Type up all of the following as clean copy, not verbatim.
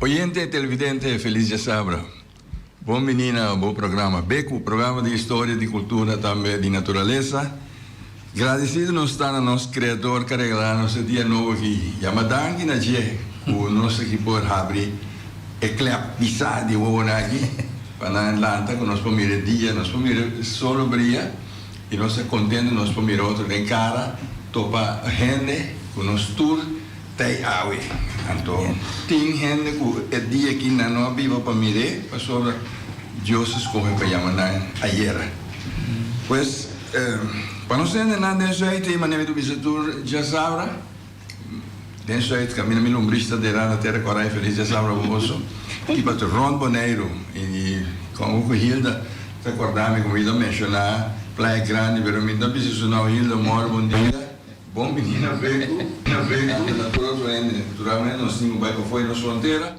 Oyente televidente, feliz de sabra. Bom menina, bom programa. Beco, programa de história, de cultura, também de natureza. Agradecido não estar no nosso criador, carregar nosso dia novo aqui. Yamadangi na dia, o nosso equipo abrir eclipsar de ovo aqui, para Atlanta, que nós pomos dia, nós pomos solo brilha, e nós contente, nós pomos outro de cara, topa gente, com nosso tour, tem água. Então, tem gente que é dia que não vive para mirar, para sobre Deus escolhe para chamar ayer. Pois, para nós entender nada disso aí, tem maneira de visitar já sabe, dentro aí, caminho me lombrista de lá na terra, corai feliz já sabe o osso, e para o Ron Boneiro, e como o Hilda, te acordar-me como Hilda mencionar, Praia Grande, pero me dá preciso não Hilda, moro, bom dia. Bom menina, Beco, naturalmente nós temos vai para fora da fronteira,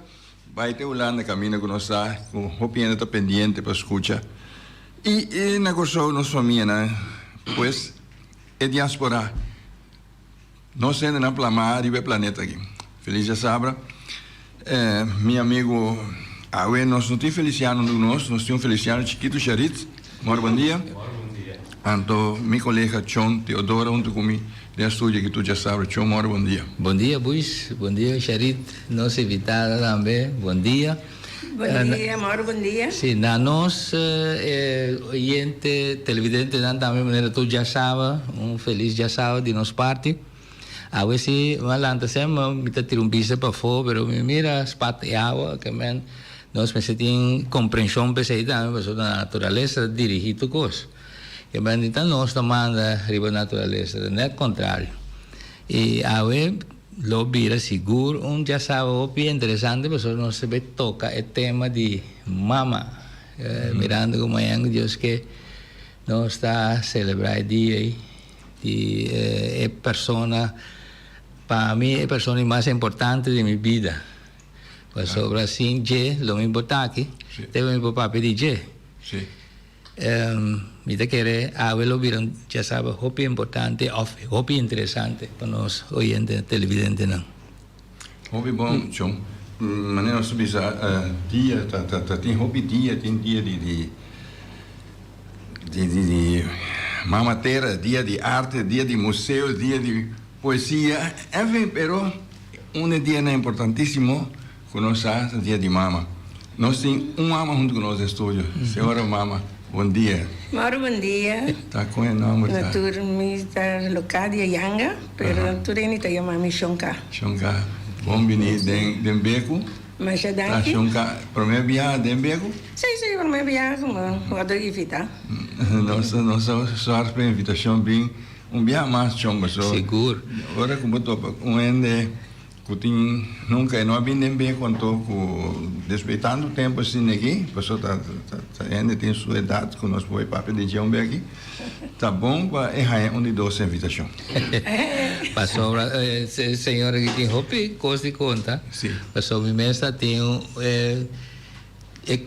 vai ter Holanda, caminho que nós está, com o ainda está pendente para escutar. E negócio nossa família, né? Pois, é diáspora. Nós ainda na plamar e o planeta aqui. Feliz de sabra. Meu amigo, nós não temos Feliciano nós temos um Feliciano chiquito, Charit. Bom dia. Então, meu colega John Teodora, junto comigo, da estúdio que tu já sabes, John, bom dia. Bom dia, Bush. Bom dia, Charit. Nossa invitada também. Bom dia. Bom dia, Mauro, bom dia. Sim, nós, oyente, televidente, também, maneira tu já sabe, feliz já sabe de nossa parte. A ver se, malanta sempre, me está tirando pista para fora, mas me mira, espada e água, que nós temos compreensão para isso também, para a natureza, dirigir tu coisa. Que então nós tomamos a natureza, não é o contrário. E a ver, lo vira seguro, já sabe, bem interessante, porque nós se toca o tema de mama, mirando como é Deus que nós está celebrando o dia de é persona, para mim, é a pessoa mais importante de minha vida. Pues sobre assim, lo mismo está aqui, tenho meu papai de Sim. Me te querer haberlo viram, já sabe, hopi importante, hopi interessante para nós oyentes televidentes não. Hopi bom, John. Maneira subisa dia, tem hopi dia, tem dia de mamatera, dia de arte, dia de museu, dia de poesia. Enfim, pero dia é importantíssimo, que nós o dia de mama. Nós temos mama junto com nós no estúdio, senhora mama. Bom dia. Mauro, bom dia. Está com o nome? Natura me está local de Yanga, pero natura ainda está chamando Shonka. Shonka. Bom venir de Beco. Mas já dá aqui. Shonka, primeira viagem de Beco? Sim, primeira viagem, como eu devo evitar. Nossa sorte para invitação bem viagem mais chonga só. Seguro. Agora como estou ende que nunca não vim nem bem quando respeitando o tempo assim aqui, a pessoa ainda tem sua idade, que nós vamos para pedir um bem aqui, tá bom para errar onde dou essa invitação. Passou senhora que tem roupa coisa de conta. Sim. Passou minha mesa tem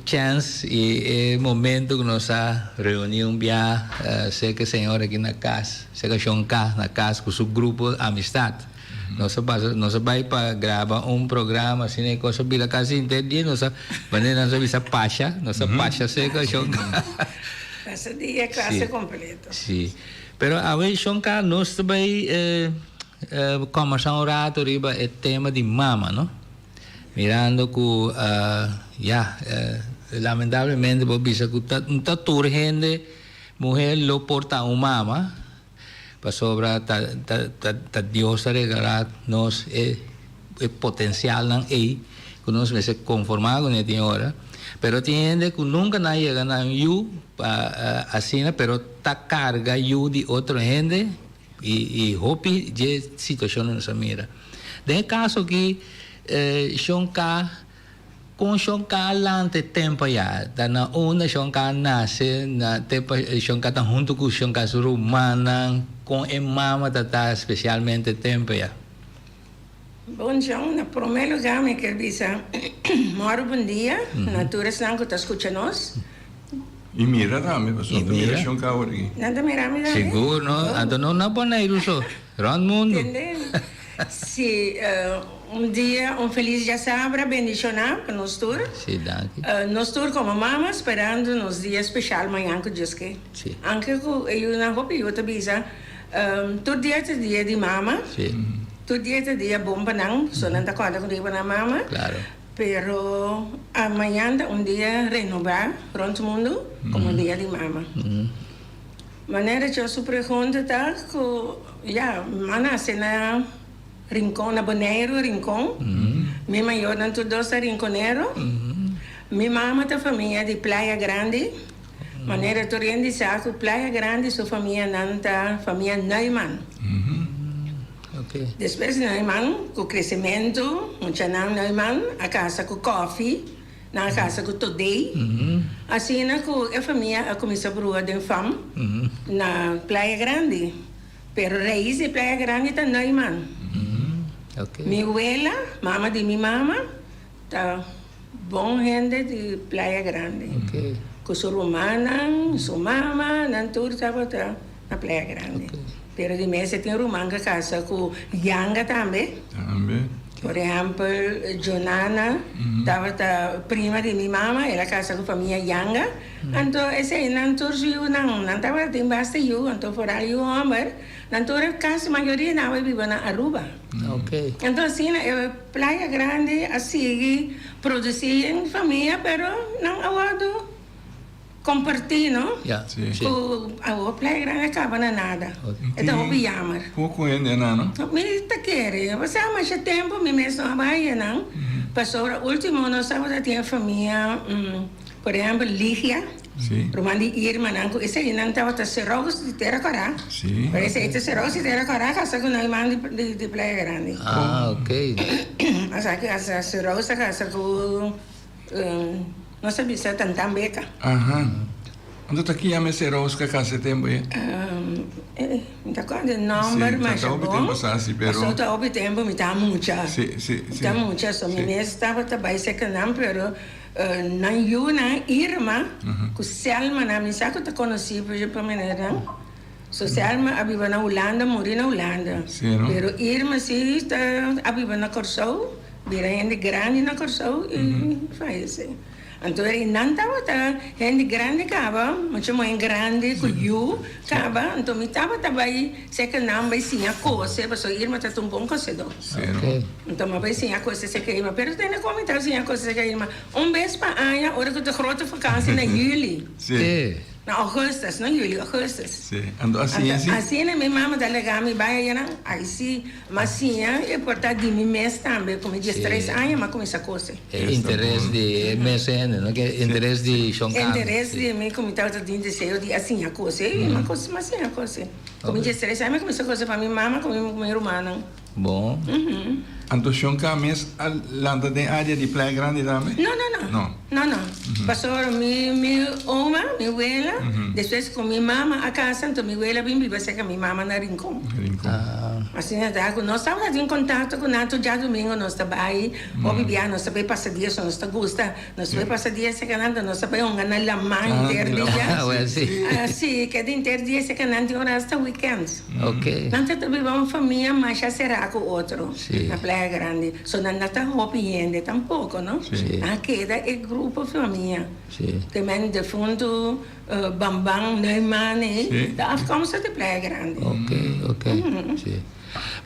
chance e momento que nós reunimos bem, sei que senhora aqui na casa, sei que Shonka na casa com seu grupo amistade. Nós vamos para gravar programa assim, coisa bila casa inteira, nossa maneira nós vamos pasha, nossa pasha seca Shonka. Esse dia é classe completa. Sim. Pero a vez Shonka nós também começar um rato riba o tema de mama, não? Mirando que lamentavelmente vou dizer que tá urgente mulher lo porta mama. Para sobre a Deus regalar nós o potencial não que nós se conformar com ele agora, pero tem gente que nunca não chega na you assim, pero tá carga you de outra gente e hope de situação nessa mira. De caso que Shonka com Shonka lante tempo já, da na onda Shonka nasce na tempo Shonka tá junto com Shonka rumana com a mama tá especialmente tempo já. Bom dia, na primeiro lugar me quero dizer, Mauro, bom dia, natura senão que está escutando nós. E mira também, pessoal, mira Shonka aqui. Nada mira, seguro, não? Então não pode ir só, round mundo. Entende? Se dia, feliz dia sabra, bendicionar para nós todos. Sim, danke. Nós todos como mama, esperando nos dias especial amanhã que Deus quer. Sim. Anche que eu não vou eu te bisa, todo dia é dia de mama, Sim, todo dia é dia bom para não, só não está conta com dia para mama. claro. Pero amanhã dia renovar pronto mundo como dia de mama. Maneira que eu sou pergunta tá que já mana cena rincón na Bonaire rincón. Mi maior não tudo é rinconeiro. Mi mama tá família de Praia Grande. Maneira tu rendi saco Praia Grande sua família não tá família Neumann. Ok. Depois Neumann com crescimento, muita Neumann a casa com coffee, na casa com today. Assim na com a família a começar por rua de fam na Praia Grande. Pero raiz de Praia Grande tá Neumann. Ok. Mi abuela, mama de mi mama, tá bom gente de Praia Grande. Ok. Com sua romana, sua mama, não tudo estava tá na Praia Grande. Ok. Pero de mês tem romana casa com Yanga também. Também. Por exemplo, Jonana, estava a prima de minha mama, ela casa com a família Yanga. Então, esse aí não surgiu, não estava tem bastante eu, então fora eu homem, não toda casa maioria não vai viver na Aruba. Ok. Então assim, Praia Grande assim produzir em família, pero não aguardo compartir, não? Ja, Sim. sim. A Praia Grande acaba na nada. Ok. Então eu jammer. Pouco ainda, não? Me tá querendo, você há mais tempo, me mesmo não vai, não? Passou o último, nós estávamos tinha família, por exemplo, Lígia. Sim. Romani Irma, não? Esse aí não estava cerrado de terra cará. Sim. Mas esse aí está cerrado de terra cará, casa com irmã de Praia Grande. Ah, ok. Asa que asa cerrado, casa com não sabia se tantam beca. Aham. Então tá aqui a meseros que casa tempo aí. Então quando o número Sim, mais tá bom. tempo assim, pero. Só tá o tempo me dá muita. Sim, sim, sim. Tá muita, só me mesmo estava também se que não, pero na Yuna Irma, que Selma na minha saco tá conhecido por exemplo maneira. So Selma abiva na Holanda, morri na Holanda. Sim, não? Pero Irma sim está abiva na Corsou, vira gente grande na Corsou e faz assim. Então ele não estava gente grande acaba, muito mais grande que eu acaba, então me estava também se que não vai sim a coisa, porque Irma está tão bom cozedor. Ok. Então vai sim a coisa se que Irma, pero tem que comentar sim a coisa se que Irma. Vez para ano, hora que a grote vakantie na juli. Sim. Sim. Na augustus, não julho, augustus. Sim. Então assim, assim. Assim, minha mãe delega me vai aí sim, mas sim, é portar de mim mês também, como de 3 anos, mas começa a coisa. Interesse de MSN, não que interesse de Shonka. Interesse de mim, como estava dizendo, de assim a coisa, uma coisa, mas assim a coisa. Como de 3 anos, começa a coisa para minha mãe, com minha irmã. Bom. Então Shonka mes landa de área de Praia Grande também? Não. Passou minha oma, minha abuela, depois com minha mama a casa, então minha abuela vim viver com minha mama na Rincón. Assim, nós estávamos em contato com o já domingo, nós estávamos aí, ou vivia, nós estávamos passar dias, nós estávamos gostando, nós estávamos passar dias se canando, nós estávamos ganhando la mãe inteiro dia. Sim, que de inteiro dia se canando, agora hasta weekends. Ok. Não temos uma família, mas já será com outro, na Praia Grande. Só não está roupiendo tampouco, não? Aqui é grupo família. Sim. Também de fundo, Bambam, Neumann, da afkomstig de Praia Grande. Ok. Sim.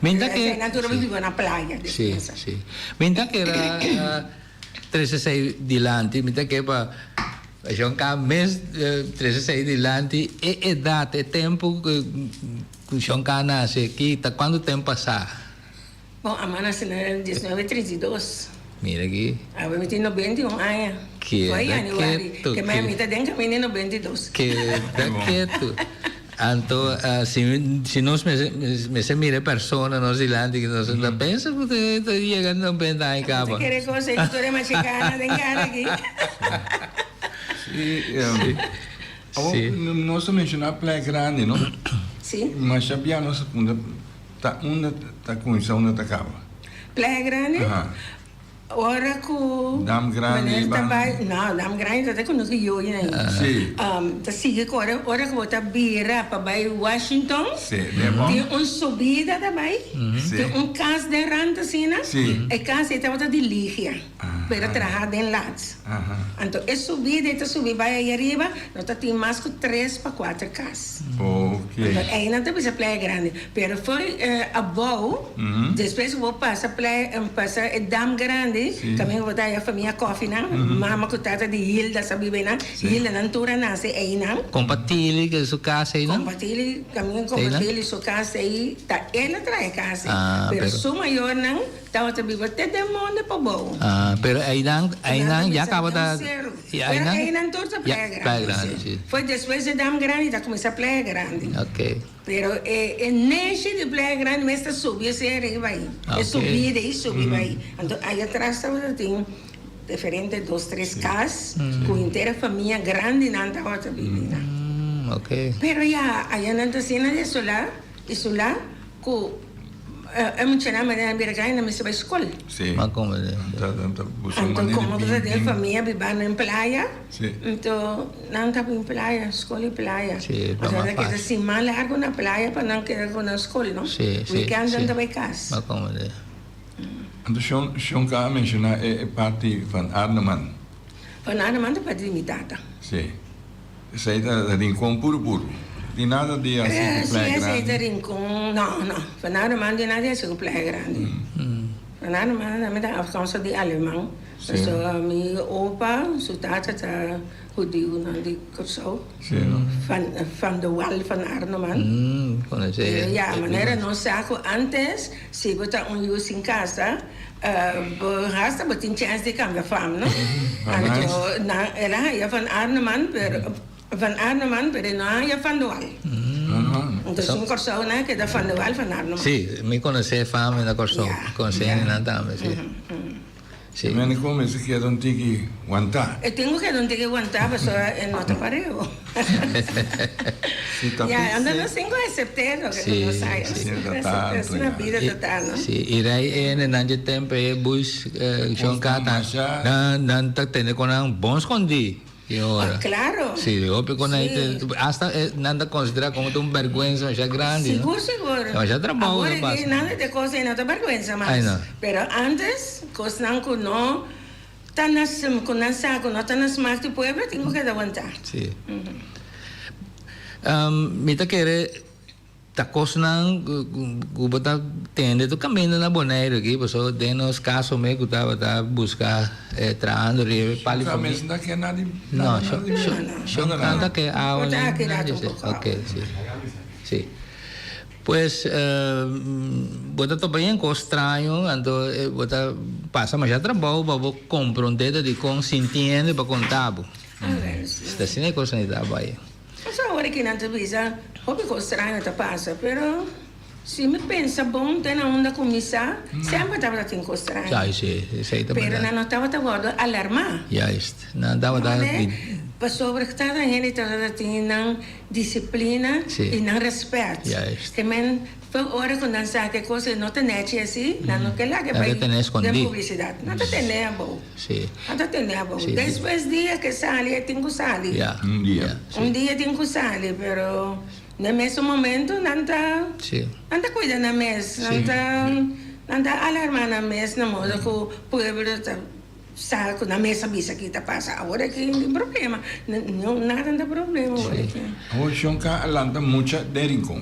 Minta Essa que naturalmente vive na praia. Sì, sì. Minta che era 36 di lanti, minta che pa Shonka mes 36 di lanti e data e tempo que Shonka nasce aqui, tá quanto tempo passar? Bom, a mana se é 1932. Mira aqui. A mim tem 91 anos. Que foi quieto, que minha mãe tem caminho 92. Que da quieto. Então, se nós me mira persona nos dilante que nós não pensa que está chegando a pensar em capa. Você quer coisa que tu é mexicana, tem cara aqui. Sim. Nós mencionamos Praia Grande, não? Sim. Mas sabia nós onde tá com isso onde tá acaba. Praia Grande. ora que Dam Grande não, Dam Grande até que não que eu aí. Sim. Tá sigue ora que bota bira para vai Washington. Sim, tem subida também. Tem casa de ranta assim, né? Sim. E casa está bota de ligia. Para trabalhar em lados. Então, é subida, vai aí arriba, nós temos mais que 3 para 4 casas. Ok. Aí não tem praia grande. Pero foi a boa, depois eu vou passar a Dam Grande, também vou dar a família Coffee, né? Mama que está de Hilda, sabe bem, né? Hilda não tura nasce aí, não? Compartilhe que sua casa aí, não? Compartilhe, sua casa aí, tá ela traz casa. Pero sua maior não, estava também até demônio para boa. Pero aí não já acaba da... Aí não torta praia grande. Foi depois de Dam Grande, já começou a praia grande. Ok. Pero nesse de praia grande, mas está subindo, se arriba aí. É subida aí. Então, aí atrás tem diferente 2, 3 casas, com inteira família grande, não estava vivendo. Ok. Pero já, aí não está sendo isso lá, com eu me tinha na Birgaina, mas vai escola. Sim. Mas como então, como você tem família vivendo em praia, então não está em praia, escola e praia. Sim, mas ela quer assim, mais largo na praia para não querer com a escola, não? Sim, sim. Weekend não vai casa. Mas como Então, Sean ka mencionar é parte van Arnhem. Van Arnhem é parte limitada. Sim. Isso aí é rincão puro. De nada de assim praia grande. Sim, é rincão. Não. Van Arnhem de nada é praia grande. Van Arnhem é afkomstig de alemão. So, meu opa, sua tata está judeu, não de Curaçao. Van de Wal van Arnhem. Ja, maneira não saco antes, se botar uso em casa, hasta botin chance de cambiar fama, não? Então, ela é van Arnhem, pero não é van de Wal. Então, em Curaçao, né, que é van de Wal, van Arnhem. Sim, me conhece fama na Curaçao, conhece não também, sim. Sim. Mas como se quer não tem que aguentar? Eu tenho que não ter que aguentar, mas eu não te pareo. Já, anda no 5 de setembro, que não sai. É uma vida total, não? Sim, e aí, nesse tempo, bus, Sean Cata, não está tendo com um bom escondido. Claro. Sí, obvio con hasta nada considera como un vergüenza ya grande. Seguro. No, ya trabajo. Ahora que nada de cosa y no te vergüenza más. No. Pero antes, cosas que no tan con un saco, no tan smart tu pueblo, tengo que aguantar. Sí. Mita quiere ta cosnan gubata tende tu camino na boneiro aqui, so de nos caso me que tava buscar traando rive pali família. Mas não quer nada. Não, nada que aula. Ok, sí. Sí. Pues bota também com estranho, então bota passa mais trabalho para compreender de consentiente para contar. Está sendo coisa de trabalho. Mas agora que não te visa, hobby com estranho te passa, pero se me pensa bom, tem na onda começar, sempre estava tendo com estranho. Já, sim, sei também. Pero não estava agora alarmar. Já, não estava para sobre que cada gente tem disciplina e não respeito. Também foi hora que não sabe que coisa não tem net assim, não quer lá que vai ter publicidade. Não tem nem bom. Sim. Não tem nem bom. Depois dia que sai, tem que sair. Dia. Dia tem que sair, pero no mesmo momento não está cuidando na mesa, não está alarmando na mesa, no modo que o povo sabe na mesa bisa que está passa. Agora que não tem problema, não nada tem problema. Hoje o cara anda muito de rincão.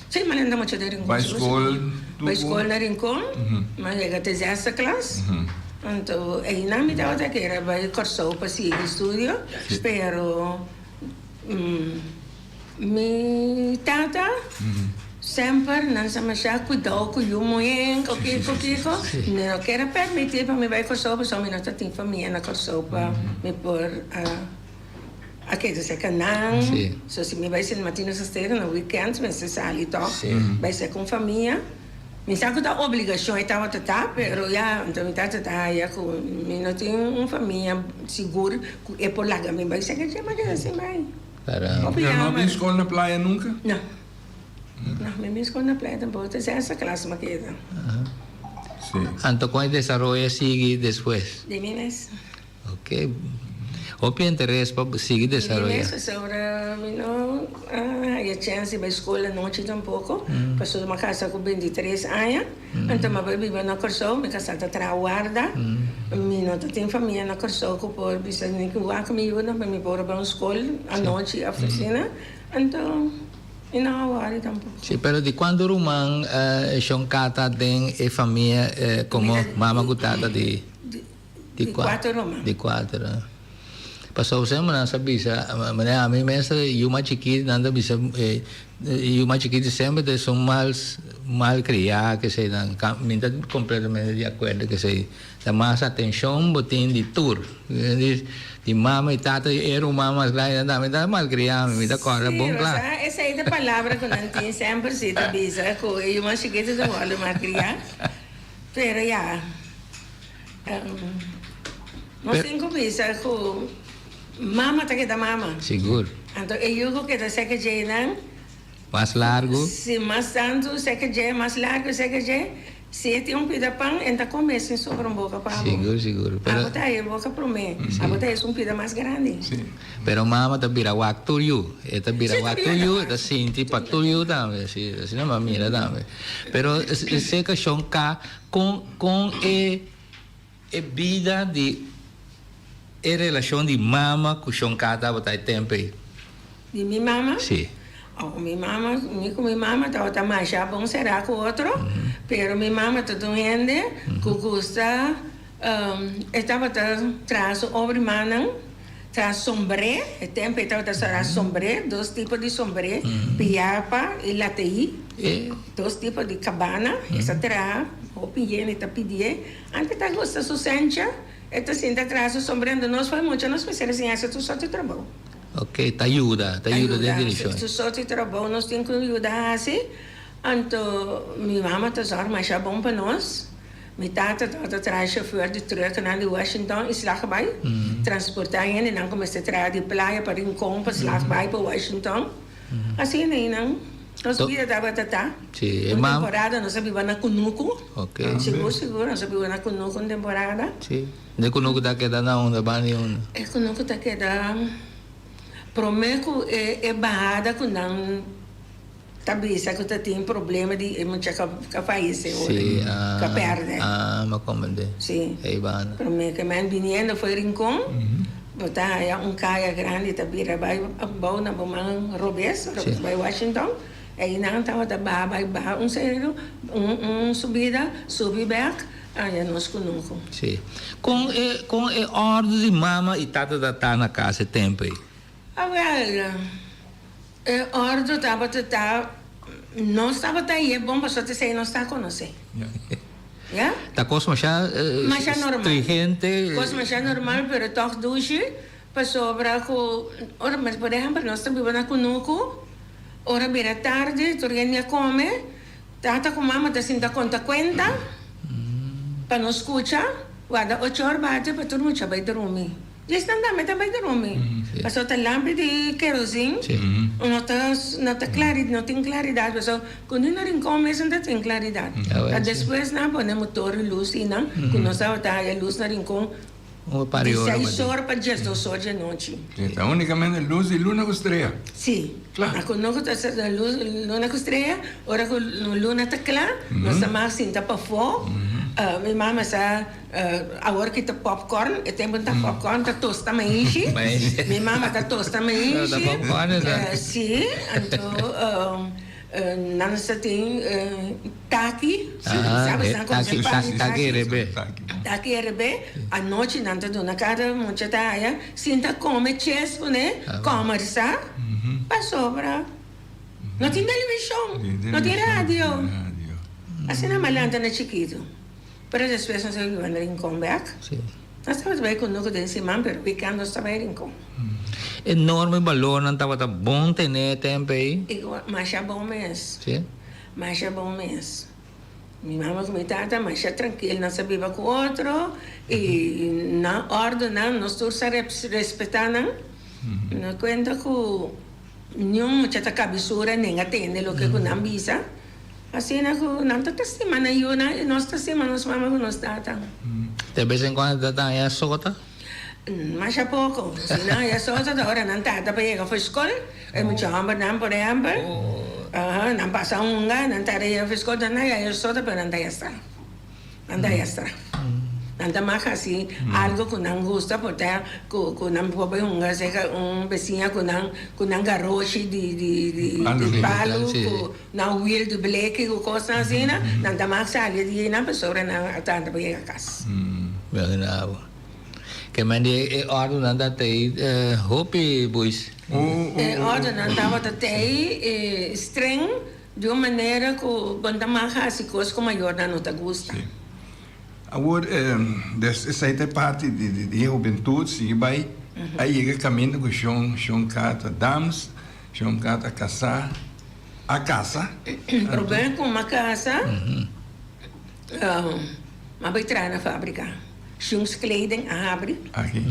Sim, mas anda muito de rincão. Vai escola na rincão, mas chega até essa classe. Então, aí na minha outra que era vai cursar para seguir estúdio, pero mi tata sempre não se mexa cuidou com o moen, não quer permitir para me vai cursar, porque eu não tenho família na cursar para me pôr aqui dizer que não, se me vai ser matina sexta no weekend, mas se sai e tal, vai ser com família. Me sabe da obrigação estava tá, pero já então tá já com me não tenho uma família segura, é por lá que me vai ser que já mas assim vai. Não tem escola na praia nunca? Não. Não, minha escola na praia também, é essa classe maqueta. Sí. Anto con el desarrollo sigue después. De Minas. Ok. Opie interesse para seguir desarrollar. Minas, sobre, a chance para a escola noite tampouco. Passou uma casa com 23 anos. Então, eu vivo na Corsou, minha casa está trabalhada. Minha tem família na Corsou, que por bisa nem que eu comigo, não para me pôr para uma escola, à noite, a oficina. Então, e não hora tampouco. Sim, pero de quando rumang Shonkata tem a família como mama gutada de 4 Roma. De 4. Pasal saya mana bisa, mana kami mesa yuma chiquit nanda bisa yuma chiquit sempre de son mal criado que se dan minta completamente de acuerdo que se da mais atenção botin de tour de mama e tata era uma mais grande nada me dá mal criado me dá corda bom claro essa aí da palavra que não tem sempre se da bisa com yuma chiquit de mal criado pero ya nós temos bisa com mama está que da mama. Seguro. Então, eu digo que da seca de não. Mais largo. Se mais tanto seca de mais largo seca de se tem pida pão, então começa sobre boca para Seguro, seguro. Pero botar aí boca para mim. A botar aí pida mais grande. Sí. Pero mama tá vira waktu you. Eta vira waktu you, eta sinti patu you também. Se não mira também. Pero seca chonca com vida de a relação de mama com Shonkata botai tempo. De minha mama? Sim. Oh, minha mama tá mais já bom será com outro, pero minha mama tá doendo, que gosta estava traz obra manan, traz sombre, tempo estava traz sombre, dois tipos de sombre, piapa e latei, dois tipos de cabana, essa traz, o pinheiro está pedindo, antes tá gosta sucencia. Então, assim, atrás, sombrando, nós foi muito, nós pensamos assim, essa tu só te trabalho. Ok, te ajuda de direção. Tu só te trabalho, nós temos que ajudar assim. Então, minha mama está só, mas é bom para nós. Minha tata está atrás, chauffeur de truck na de Washington, e Slagbay. Transportar ele, não comecei a trazer de praia para Rincon, para Slagbay, para Washington. Assim, não. Nós vida dava tatá. Sim, uma temporada nós sabíamos na Kunuku. Ok. Seguro, nós sabíamos na Kunuku uma temporada. Sim. De Kunuku tá queda na onda, bani onda. Kunuku tá queda. Prometo é barrada com não. Tabisa que tá tem problema de muita que faz isso. Sim. Que perde. Me comandei. Sim. É bana. Prometo que man vindo foi Rincon. Botar caia grande tabira vai bom na bomang Robes, vai Washington. Aí não estava da barra, sério, subida, subir back, aí nós conosco. Sim. Com a ordem de mama e tata tá na casa tempo aí? Agora, a ordem não estava aí, é bom para só te sei, não está com nós. Já? Tá coisa mais normal. Stringente. Coisa mais normal, pero toch duche, para sobra com, ora, mas por exemplo, nós também vamos na conosco. Ora vira tarde, tu já come, tata com mama tá sem dar conta, para não escutar, guarda 8 horas bate para todo mundo vai dormir. Já está andando, vai dormir. Passou a lâmpada de querosene, não tem claridade, passou, quando não come, não tem claridade. Depois, não, ponemos motor e luz, não, quando nós estamos a luz na rincón, de 6 horas para 2 horas de noite. Está únicamente luz e luna com estrela. Sim. Claro. Quando nós estamos a luna com estrela, ora que a luna está clara, nós estamos assim, está para fogo. Minha mãe está agora que está popcorn, e tem muita popcorn, está tosta maishi. Minha mãe está tosta maishi. Está popcorn, né? Sim, então não se tem taki, sabe? Taki rebe. Taki rebe, a noite não está dando cada muita taia, sinta come chesco, né? Conversa, passou para. Não tem televisão, não tem rádio. Assim não malanta na chiquito. Pero depois nós vamos em comeback. Sim. Nós estamos bem com o núcleo de cima, pero ficando estava em com. Enorme valor, não estava bom ter tempo aí. Mas é bom mesmo. Sim. Mas é bom mesmo. Minha mãe com tata, mas é tranquilo, não sabia com o outro. E na ordem, nós todos respeitando. Não conta com nenhuma cabeçura, nem atende o que não visa. Assim, não está testimando aí, nós testimando, nós vamos com nós tata. De vez em quando tá aí a sota? Mas há pouco. Se não, é só toda hora, não está para ir para a escola. É muito hambre, não por hambre. Não passa lugar, não está aí para a escola, não é só para não está. Não está extra. Não está mais assim, algo que não gosta, porque que não pode ser vizinho que não garroche de palo, que não wheel de bleque, que coisa assim, não está mais ali, e não pessoa não está para ir a casa. Bravo. Que mandi ordem nanda tei hopi boys. Ordem nanda tei streng de uma maneira que quando mais assim coisa como maior não te gosta. Agora, essa é parte de juventude, se vai aí é caminho com Sean Cata Dams, Sean Cata casar a casa. Problema com uma casa, mas vai entrar na fábrica. Jungs kleding abre,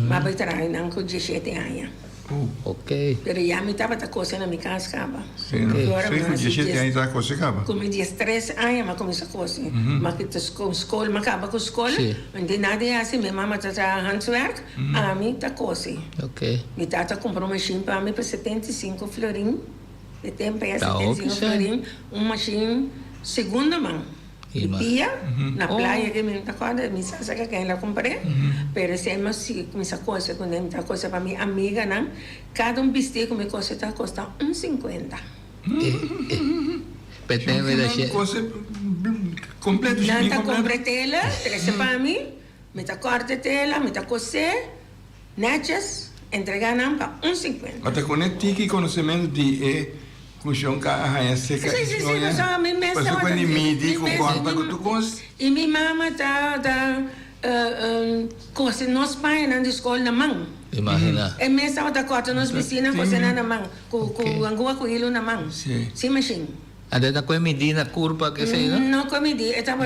mas vai entrar não com 17 anos. Ok. Pero já me estava a coisa na minha casa acaba. Sim, com 17 anos a coisa acaba. Com 13 anos, mas começa a coisa. Mas que com escola, mas acaba com escola. Não tem nada assim, minha mamãe está handwerk, a mim está coisa. Ok. Minha tata comprou uma machine para mim para 75 florim. De tempo é 75 florim, uma machine segunda mão. E pia, na praia que me acorda, me sabe que quem lá comprei. Pero se mas se começa coisa, quando me coisa para minha amiga, não, cada vestido me custa 1,50. Peteme da gente. Coisa completa. Não tá comprei tela, trouxe para mim, me tá corta tela, me tá coser, netas, entregar não para 1,50. Até com o tiki conhecimento de Kushon ka haya seca historia. Mas quando midi concorda com tu gosta. E minha mama tá coisa nós pai na escola na mão. Imagina. E mesmo tá corta nos piscina coisa na mão, com angua com ele na mão. Sim, machine. Ada tá com medida curva que sei, não? Não com medida, estava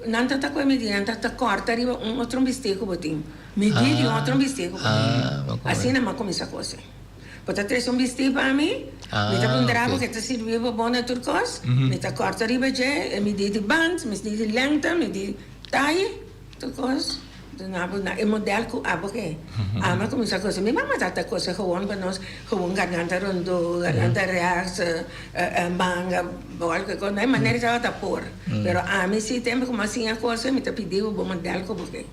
não tá com medida, tá corta riba outro vestido botinho. Medir outro vestido. Assim não começa a coisa. Porque três vestido para mim, me tá com drabo que tá servindo para bona turcos, me tá corta riba je, me di band, me di lengta, me di taille, turcos. É modelo que abo que. Mas começa a coisa, minha mamãe tá coisa gewoon para nós, gewoon garganta rondo, garganta reax, manga, qualquer coisa, não é maneira de ela pôr. Pero a mim se tempo como assim a coisa, me tá pedindo o bom modelo que porque.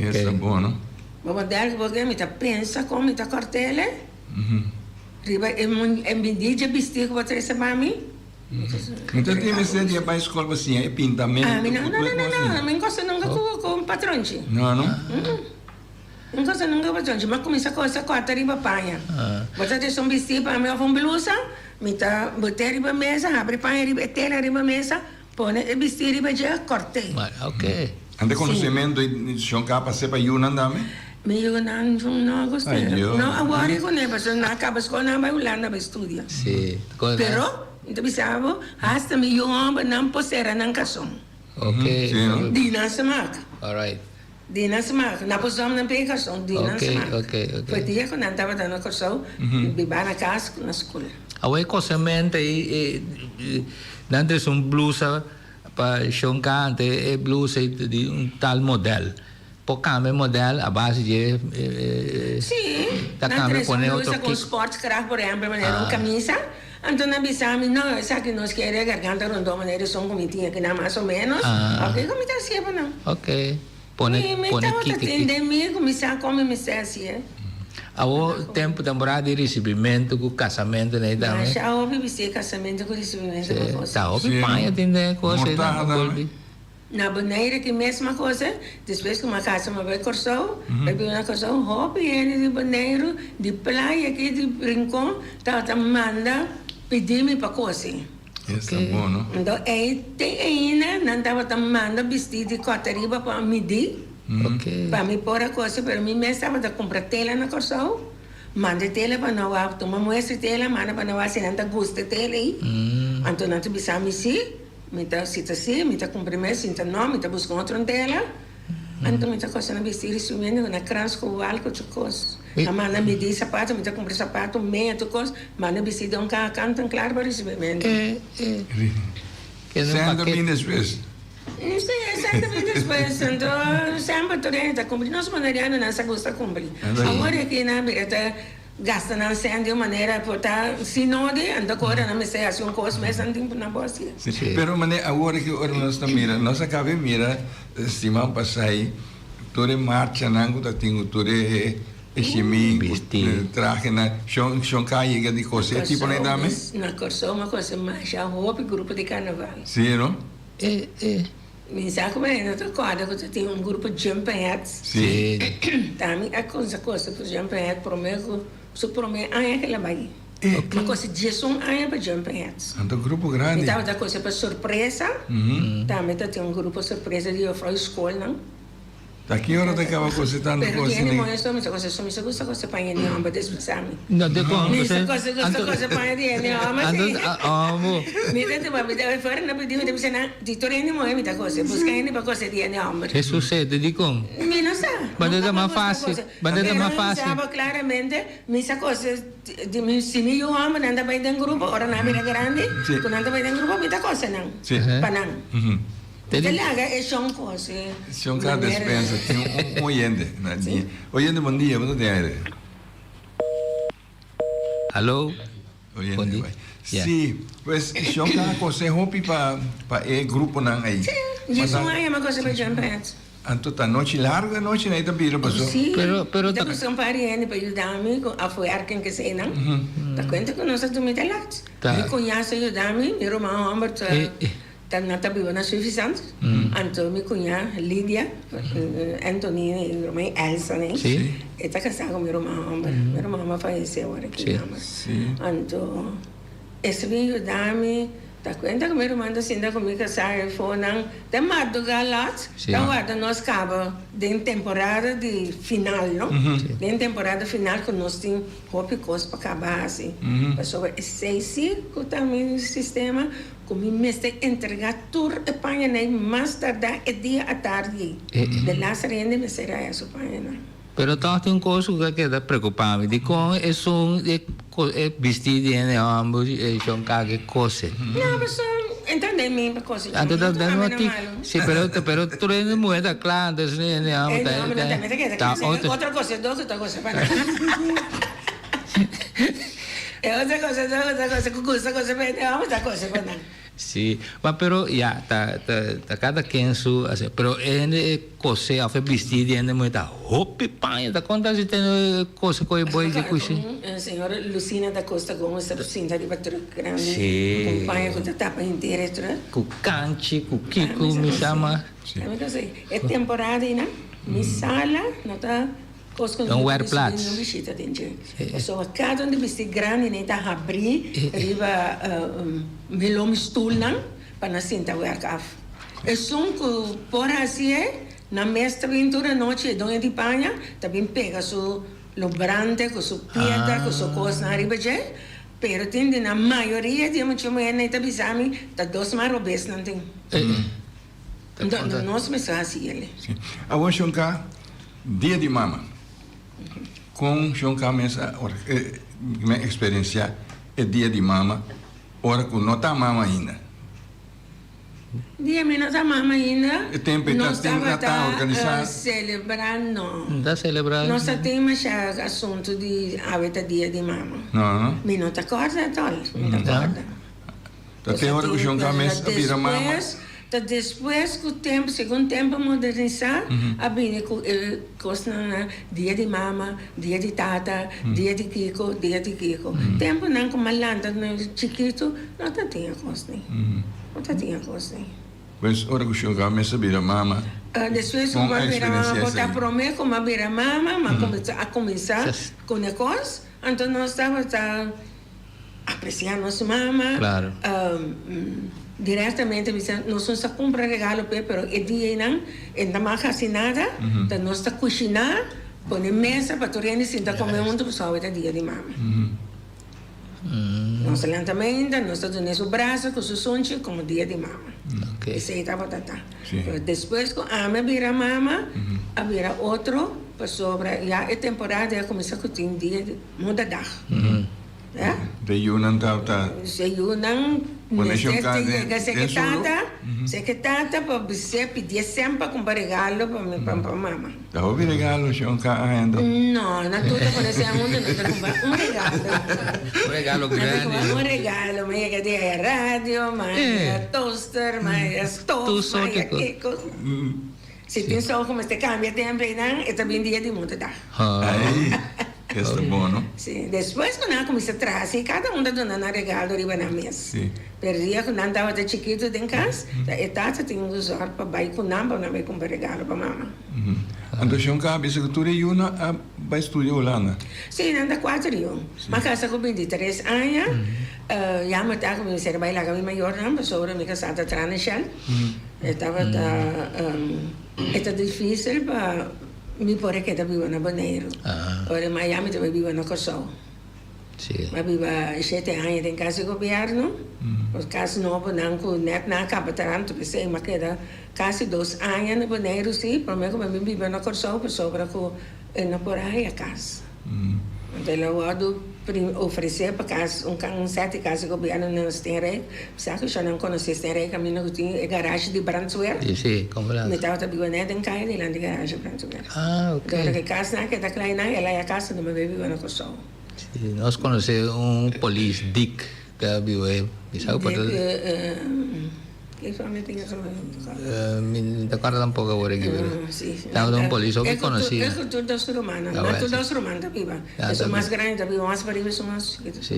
Isso é bom, não? Bom modelo que porque me tá pensa como me tá cortele. Riba é medida vestir que você para mim. Então tem você de para a escola assim, é pintamento. Não, não gosto nunca com patrão. Não. Não gosto nunca com patrão, mas começa a coisa corta riba panha. Você tem um vestido para mim, uma blusa, me tá botar riba mesa, abre panha riba, tela riba mesa, põe vestir riba já cortei. Ok. Ande conhecimento de Sean Capa se para Yunan dame. Meio não gostei. Não, agora com ele, mas não acaba a escola, não vai lá, não vai estudar. Sim. Pero então pensava, hasta meio homem não posera não casou. Ok. Dina se marca. Alright. Dina se marca. Na posição não pega casou, Dina se marca. Ok. Foi dia quando estava dando casou, bibar na casa, na escola. Away ko semente nandres blusa para choncante e blusa de tal modelo. Por cambio modelo a base de sim. Da cambio pone outro com sport craft por exemplo, maneira camisa. Então na bisami não, essa que nós queremos garganta rondou maneira som comitinha que não mais ou menos. Ok, como tá sempre não. Ok. Pone kiki. De mim começar como me sei assim. Ao tempo temporada de recebimento com casamento né também. Mas já houve esse casamento com recebimento com você. Tá, houve mais tem coisa na maneira que mesma coisa, depois que uma casa uma vez cortou, uma coisa hobby ele de banheiro, de praia aqui de rincão, tá manda pedir-me para coisa. Isso é bom, não? Então aí tem ainda não tava manda vestido de cotariba para medir. Para me pôr a coisa, para mim mesmo estava a comprar tela na corção, manda tela para não há, toma muestra tela, manda para não há, se não te gusta tela aí, então não te bisa me se, me tá cita se, me tá cumprimento, sinta não, me tá buscando outra tela, então me tá coisa na vestir, subindo na crans com álcool, coisa, a manda me diz sapato, me tá comprar sapato, meia, coisa, manda vestir de canto claro para recebimento. Que Sendo bem depois. Isso é exatamente depois. Então, sempre tu está cumprindo. Nós, maneirinha, não se gosta de cumprir. Agora aqui na Bireta, gasta na cena de maneira por estar sinode, anda agora na mesa assim coisa mas não tem na bolsa. Sim. Pero mané agora que nós estamos mira, nós acaba mira, estimam passai, tore marcha nango da tingo tore chimi, traje na chon caiga de coisa, tipo nem dame. Na corso uma coisa mais já roupa grupo de carnaval. Sim, não? Me sabe como é, não tô corda, que tem grupo de jumping hats. Sim. Também a coisa para jumping hat, prometo su prome aya que la vai. Uma coisa de som aya para jumping hats. Então grupo grande. Então da coisa para surpresa. Também tem grupo surpresa de ofro escola, não? Daqui hora acaba coisa tanto coisa. Pero tiene mais ou menos coisa, só me gusta coisa para ele não, para despisar-me. Não, de como? Coisa para ele não, mas amo. Me tenta para me dar fora na pedido de você na de torene mo me tá coisa, busca ele para coisa de ele não. Que sucede de como? Me não sabe. Banda mais fácil. Banda mais fácil. Sabe claramente, me essa coisa de me se me eu amo anda para dentro grupo, ora na mira grande, quando anda para dentro grupo me tá coisa não. Para não. Delaga é chão coisa. Chão cá despensa, tem oyente, Nadinha. Oyente, bom dia, bom dia. Alô? Oyente, bom dia. Sim, pois chão cá coisa roupa para o grupo não aí. Sim, isso não é uma coisa para jumping. Então tá noite larga, noite nem tá bira passou. Sim, pero tá com pariente para ajudar-me a apoiar quem que sei não. Tá conta que nós estamos de lá. Me conhece ajudar-me, meu irmão Amber tá na tabela na suficiente. Então me conhece Lídia, Antonia e meu irmão Elsa, né? Sim. E tá casado com meu irmão Amber. Meu irmão Amber faleceu agora aqui. Sim. Então esse veio ajudar-me. Tá conta que meu irmão está sendo comigo casar foi não da madrugada tá guarda nós acaba de temporada de final não de temporada final que nós tem roupa coisa para acabar assim pessoa sei se que também o sistema como me está entregar tudo a panha nem mais tarde é dia à tarde de lá serende me será essa panha não. Pero tem uma coisa que está preocupando de como é vestido de ambos e são que coisa. Não, mas entende mesmo coisa. Então dando aqui, sim, pero tu não muda claro, então né, outra coisa, outra coisa para. É outra coisa, outra coisa para. Sim, mas pero ya cada quem su, assim, pero ele coisa a vestir de ele muito roupa panha, da conta de ter coisa coi boi de coisa. A senhora Lucina da Costa Gomes está precisando de bater grande. Sim. Com panha com tapa inteira, com canchi, com kiko, me chama. Sim. É temporada, né? Me sala, não tá. Don't wear flats. Não visita dentro. Só cada um de vestir grande nem tá abrir, riba melhor stool não, para não sentar o arcaf. É só que por assim na mestra pintura noite donde de panha, também pega su lo brande com su piedra, com su coisa na riba je, pero tem na maioria de muitos mulheres nem tá bisami, tá dois mais obes não tem. Então nós me só assim ele. Sim. Agora chonca dia de mama. Com chonca mesa, minha experiência é dia de mama, hora que não tá mama ainda. Dia me não tá mama ainda. O tempo está organizado. Celebrar não. Não está celebrando. Nós temos já assunto de hábito dia de mama. Não. Me não tá corda tal, me tá corda. Até hora que o chonca mesa vira mama. Depois que o tempo, segundo tempo modernizar, a bine costa dia de mama, dia de tata, dia de kiko. Tempo não como malanda no chiquito, não tá tinha costa. Não tá tinha costa. Pois hora que o chonca mesa vira mama. Depois que vai virar mama, botar prometo como vira mama, mas a começar com a coisa, então nós estamos apreciando nossa mama. Claro. Diretamente nós não compra regalo pero é dia não ainda mais assim nada então nós está cozinhar põe mesa para tornar sentar comer muito pessoal é dia de mama nós lentamente nós está dando o braço com o sonche como dia de mama isso aí tá batata depois com a minha vira mama a vira outro para sobra já é temporada já começa com tem dia de muda da Reúnan tata. Reúnan, secretata, para você pedir sempre com regalo para mamãe. Tá ouvi regalo, Sean Ka ainda? Não, não tudo acontece mundo, não comprar um regalo. Um regalo grande. Um regalo, mas é de rádio, mas é toaster, mas é stove, mas é queco. Se tem só como este cambia tempo, é também dia de muito, tá? Aí, esta bom, não? Sim, depois quando começa a trazer, cada um dá dando regalo riba na mesa. Sim. Perdia quando andava de chiquito em casa, a tata tinha que usar para baixo com namba, não vai comprar regalo para mamãe. Então, Sean Ka, bisa que tu reúna vai estudar Holanda? Sim, anda 4 anos. Mas casa com 23 anos, já me estava com ser vai lá com maior namba, sobre minha casa da Tranechal. Estava difícil para me pôr que estava vivendo na Bonaire. Ora, Miami estava vivendo na Kosovo. Sim. Mas viva 7 anos em casa do governo. Os casos novos não com net na capa taranto, pensei, mas queda quase 2 anos na Bonaire, sim, para mim como eu vivo na Kosovo, para sobre que não por aí a casa. Então eu vou oferecer para casa um 7 casas do governo não tem rei, sabe que já não conheci tem rei, caminho que tinha garagem de Brandsweer. Sim, como lá. Me estava vivendo em casa de lá de garagem de Brandsweer. Ok. Então que casa na que está kleina, ela é a casa do meu vivo na Kosovo. Sim, nós conhecemos polícia, Dick, que vive aí. Sabe por quê? Que família tem essa Me recorda um pouco agora aqui. Sim. Estava polícia que conhecia. É cultura da romana, não é tudo os romanos da viva. São mais grandes da viva, mais para são mais chiquitos.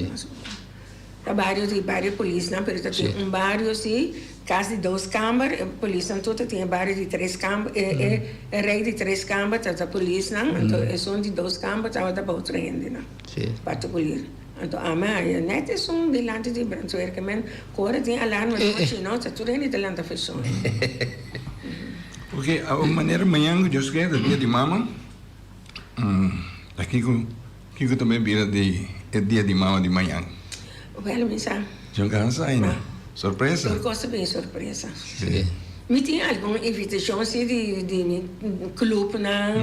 Há vários polícias, não, mas tem vários sim, casa de 2 câmaras, polícia em tudo tem vários de 3 câmaras, rei de 3 câmaras, a polícia não, então é só de 2 câmaras, estava da outra ainda, não. Sim. Particular. Então, a minha net é um delante de Brandsweer, que men cora tem alarme de machina, está tudo em delante da pessoa. Porque a maneira manhã que eu escrevo, dia de mama, aqui que também vira é dia de mama de manhã. Well, misa. Sean Ka ainda? Surpresa? Eu gosto bem surpresa. Sim. Me tinha alguma invitação assim de clube na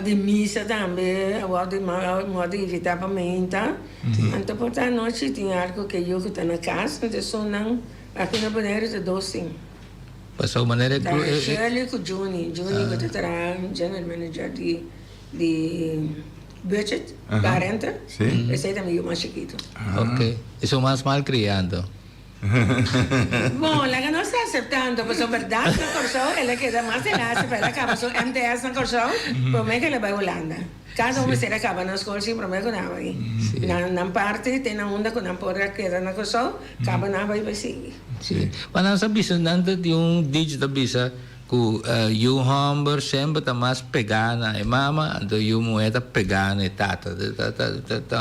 de missa também, eu de invitar para mim, tá? Então por a noite tinha algo que eu que tá na casa, então só não aqui na Bonaire de 12. Passou maneira que Shirley com Juni que está general manager de budget, 40. Sim. Esse também é o mais chiquito. Ok. Isso mais mal criando. Bom, la que no está aceptando, pues es verdad, no corso, ela queda más de la pero acaba su MTS no corso, por me que le va a Holanda. Cada uno se acaba na escola sim, por me que não vai. Na parte tem na onda com na porra queda na corso, acaba na vai seguir. Sim. Mas não sabe se não tem digital bisa que o hamburger sempre está mais pegana e mama, então o moeda pegana e tata,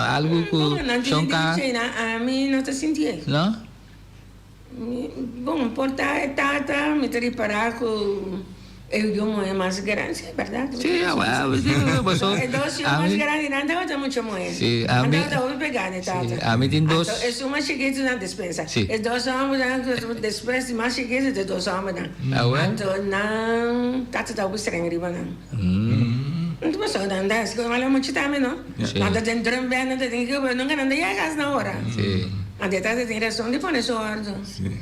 algo que Sean Ka. A mim não te senti. Não? Bom, portar é tata, me ter reparar que o idioma é mais grande, é verdade? Sim, é doce, mais grande, não dá muito moeda. Sim, a mim... Não dá pegar, tata. A mim tem 2... É uma chiquita na despensa. É 2 homens, despensa mais chiquita de 2 homens. Então, não, tata dá o estranho, riba, não. Então, pessoal, não dá, se eu malho muito também, não? Nada tem drama, nada tem que eu não ganho nem a casa na hora. Sim. A detrás tem razão de poner sua ordem.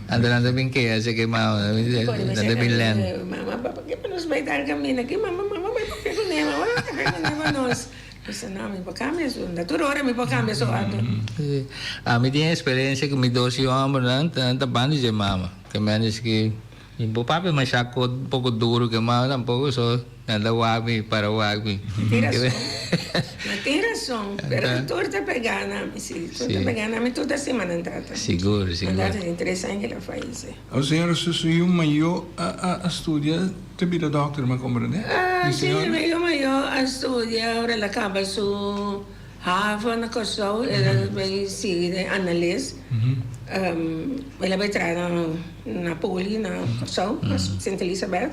Andando bem que é, que mal, andando bem lento. Mamãe, papai, que nos vai dar caminho aqui, mamãe, vai para o cinema, vai para o cinema nós. Eu não, me pode cambiar isso, na tua hora me pode cambiar sua ordem. A mim tem experiência que me doce homem, não bando de mama, que menos que o papai me sacou um pouco duro que mal, tampouco só nada wabi para wabi. Tem razão, mas tudo está pegando, sim, tudo está pegando, toda semana entrada. Seguro. Entrada de 3 anos que ela faz isso. A senhora subiu maior a estudar, te vira doctor, mas como né? Sim, maior a estudar, agora ela acaba sua Harvard na Kosovo, ela vai ser analista. Ela vai entrar na Poli, na Kosovo, na Santa Elizabeth.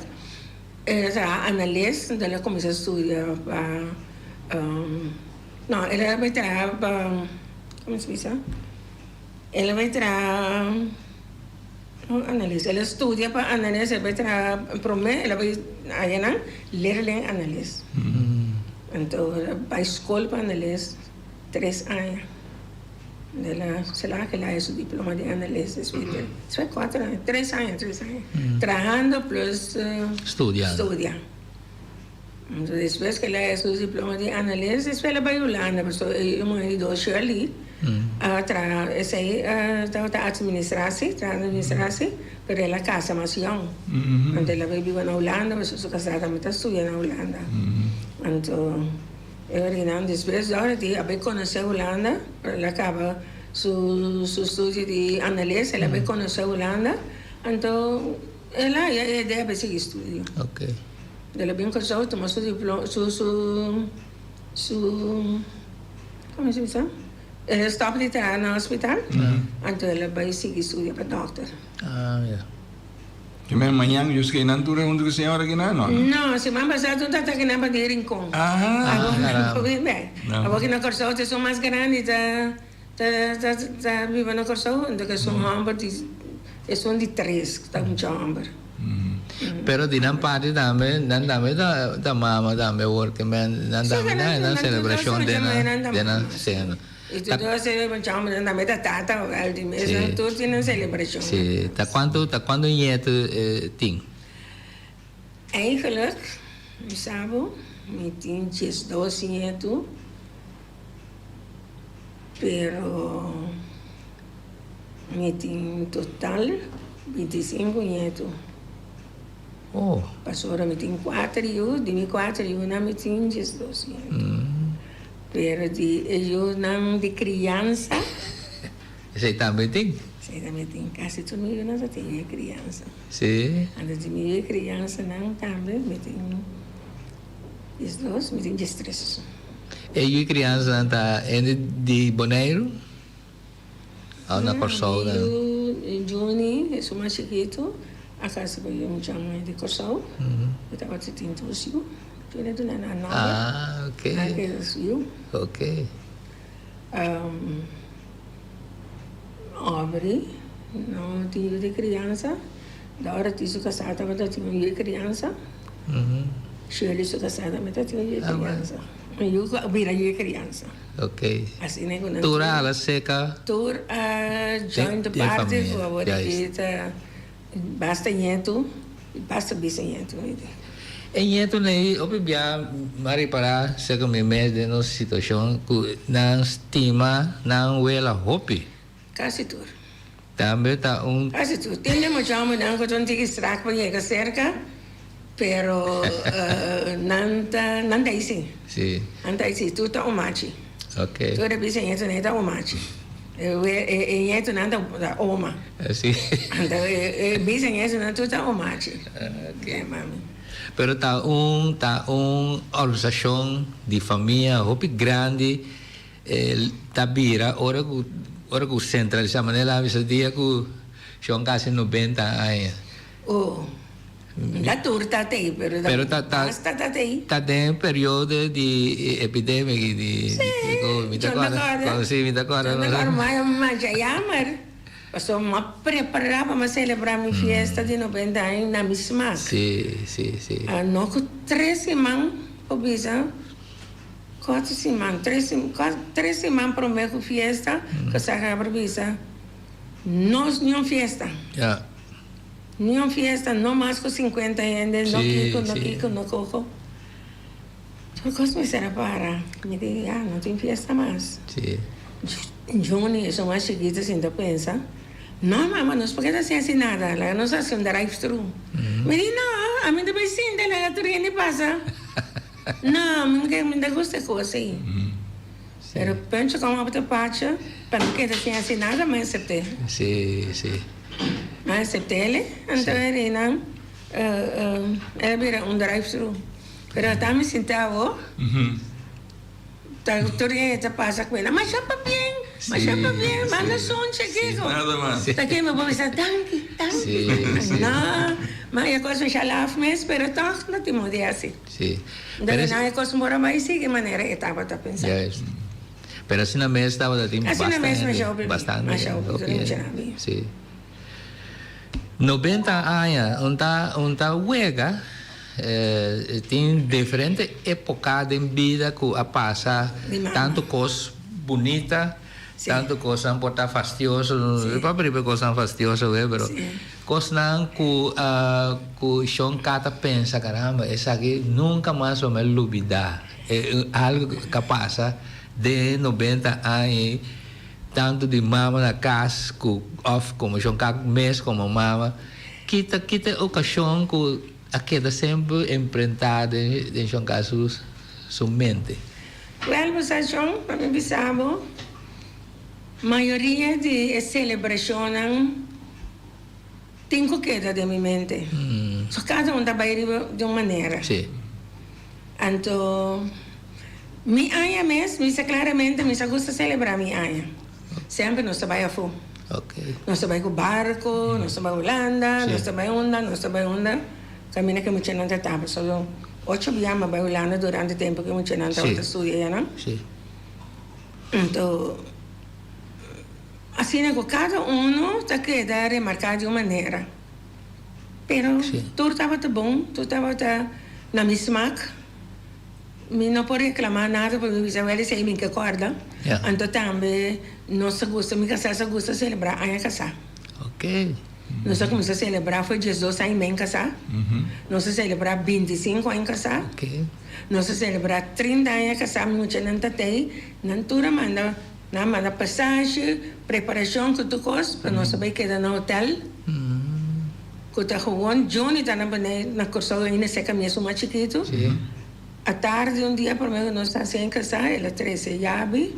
Ela será analista, então ela começa a estudar para... não, ela vai entrar para... Como se diz? Ela vai entrar... analista. Ela estuda para analista, ela vai entrar... Ela vai... Aí não, ler analista. Então, ela vai à escola para analista 3 anos. Se la que la es su diploma de analista. Fue 4 años, 3 años. Trabajando plus Studiando. Entonces, después que la es su diploma de analista, después la va a Holanda, pues yo me he ido a Shirley. Estaba administratie, pero la casa más young. Entonces la baby en Holanda, pues su casada me está estudiando en Holanda. Entonces, después ahora había conocido Holanda, la acaba su estudio de analista, la había conocido Holanda. Entonces, ella debe seguir estudio. Okay. Ela bem casada, tomou seu diploma, como se diz? Ela estava de trabalhar no hospital, então ela vai seguir estudar para doctor. Yeah. Que men manhã eu sei não tura onde que senhora que não. Não, se mamãe já tu tá que não para de rincão. Agora que na Corsão te são mais grande, tá vive na Corsão, então que são hamburg, são de 3, tá muito hamburg. Pero di nan parte dame da mama dame work man nan dame na celebration dena cena. E tudo a celebração da meta tata al di mesa tudo tem celebração. Sim, tá quando nieto ting. Eigenlijk, sabe, me tinha 12 nietos, pero me tinha total 25 nietos. Oh. Pastora me tinha 4 e eu, de 4 e eu não me tinha 12 anos. Pero eu não de criança. Você também tem? Você também tem, quase tudo eu não tinha criança. Sim. Antes de minha criança não também me tinha 12, me tinha 13. E eu criança tá indo de Bonaire? Ou na Corsol? Eu, Juni, eu sou mais chiquito. A casa foi chama de Corsol. Eu estava assistindo o Sil. Eu era do Nana. Ah, ok. Aquele o Sil. Ok. Aubrey, não tinha de criança. Da hora que eu casada, eu tinha de criança. Shirley, eu casada, eu tinha de criança. Eu vira de criança. Ok. Assim, né? Tura ala seca. Tur joint party, por favor, basta nieto, basta bisnieto. E nieto nei obibia mari para seca me mês de nossa situação que não estima não wela hopi. Quase tur. Também tá Quase tur. Tem uma chama não que eu tenho extract para chegar cerca, pero não dá isso. Sim. Não dá isso. Tu tá machi. Ok. Tu é bisnieto não tá machi. Nieto não tá oma. Sim. Então bisnieto não tu tá machi. Ok, mami. Pero tá organização de família hopi grande tá bira ora que centraliza maneira avisa dia que são quase 90 anos. Oh. La turta te, pero basta te. Tá em período de epidemia de me acordo, mas já yamar. Passou uma preparava para celebrar minha festa de 90 anos na mesma. Sim. Não com 3 semanas, obisa. 4 semanas, 3 semanas para minha festa, que se acaba obisa. Nós não festa. Yeah. Não fiesta, não mais com 50 anos, não coco. Eu gosto de ser para. Me digo, não tem fiesta mais. Sim. Juni, eu sou mais chiquita, assim, eu penso. Não, mamãe, nós podemos assim nada. Lá nós fazemos drive-thru. Me digo, não, a mim também sim, lá tudo não passa. Não, me gusta de coisa assim. Pero penso que uma outra parte, para não querer assim nada, mas aceptei. Sim. Mas aceptei, então era drive-thru. Pero estava me sentado, tudo que passa com ela, mas já para bem, manda som, cheguei. Nada mais. Está aqui, meu povo, danke. Não, mas a coisa já lá fez, pero não te mudei assim. Sim. Então, não é coisa mora mais de que maneira eu estava pensando. Yes. Pero assim na mesa estava da tempo bastante. Sim. 90 anos, onta wega tem diferente época de vida que a passa, tanto coisa bonita, Tanto cosa por estar fastidioso, no es para cosa fastidiosa, pero cosa que Sean Cata pensa, caramba, es aquí nunca más me lo olvidar. Algo que pasa de 90 años, tanto de mama na casa, como Sean Cata mes como mama, quita ocasión que queda sempre enfrentada em Sean Cata su mente. Well, pues Sean, para mim, bisabo, maioria de celebrações tem que queda de minha mente. Só cada um trabalha de uma maneira. Sim. Então, minha anha mesmo, me claramente, me gosta de celebrar minha anha. Sempre nós trabalhamos fora. Ok. Nós trabalhamos com barco, nós trabalhamos Holanda, nós trabalhamos onda. Camina que me tinha na etapa, só 8 dias para Holanda durante o tempo que me tinha na etapa estudando. Sim. Então, assim, cada um está querendo remarcar de uma maneira. Pero, tudo estava bom, tudo estava na mesma. Eu não posso reclamar nada, porque eu já sei que me acorda. Então, também, nós gostamos de celebrar a casar. Ok. Nós começamos a celebrar, foi 18 anos em casar. Nós celebramos 25 anos em casar. Ok. Nós celebramos 30 anos em casar, não tinha nada não tudo manda passagem, preparação, que tu coisa, para nós saber que no hotel. Que tá jogando, Johnny está na corção ainda se caminha mais chiquito. À tarde, dia, por meio, nós estamos em casar, ela 13 jabe,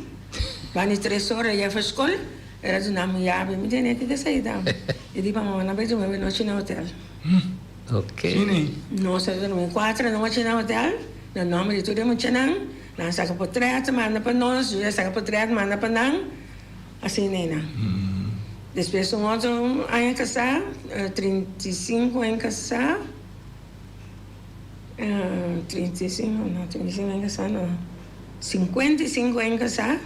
vai 3 horas, já foi escola, era do nome jabe, me tem que sair da. E digo, mamãe, não vai dormir noite no hotel. Ok. Nós dormimos 4 noites no hotel, no nome de tudo é muito não. Nós saca portreto, manda para nós, já saca portreto, manda para não. Assim, nena. Depois, outro ano em casar, 35 em casar. 35 em casar, não. 55 em casar.